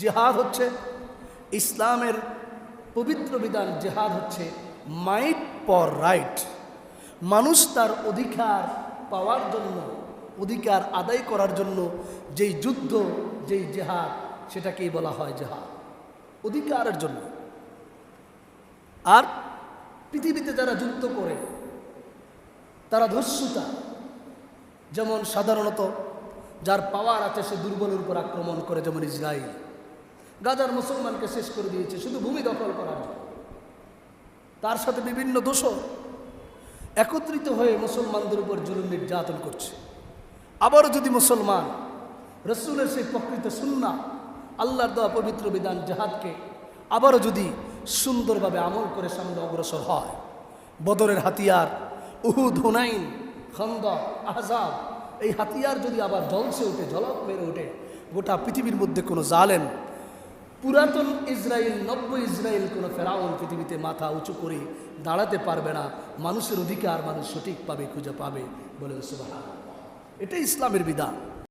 জিহাদ হচ্ছে ইসলামের পবিত্র বিধান। জিহাদ হচ্ছে মাইট ফর রাইট, মানুষ তার অধিকার পাওয়ার জন্য, অধিকার আদায় করার জন্য যেই যুদ্ধ, যেই জিহাদ, সেটাকেই বলা হয় জিহাদ, অধিকারের জন্য। আর পৃথিবীতে যারা যুদ্ধ করে তারা ধর্ষুতা, যেমন সাধারণত যার পাওয়ার আছে সে দুর্বলের উপর আক্রমণ করে, যেমন ইসরায়েল গাজার মুসলমানকে শেষ করে দিয়েছে শুধু ভূমি দখল করার জন্য। তার সাথে বিভিন্ন দোষর একত্রিত হয়ে মুসলমানদের উপর জুলুম নির্যাতন করছে। আবারও যদি মুসলমান রসুলের সেই প্রকৃত সুন্নাহ, আল্লাহর দেওয়া পবিত্র বিধান জিহাদকে আবারও যদি সুন্দরভাবে আমল করে সামনে অগ্রসর হয়, বদরের হাতিয়ার, উহুদ, হুনাইন, খন্দক, আহজাব, এই হাতিয়ার যদি আবার জ্বলসে ওঠে, ঝলক মেরে ওঠে, গোটা পৃথিবীর মধ্যে কোনো জালেম, পুরাতন ইসরায়েল, নব্য ইসরায়েল, কোনো ফেরাউন পৃথিবীতে মাথা উঁচু করে দাঁড়াতে পারবে না। মানুষের অধিকার মানুষ সঠিকভাবে খুঁজে পাবে। বলে সুবহানাল্লাহ। এটাই ইসলামের বিধান।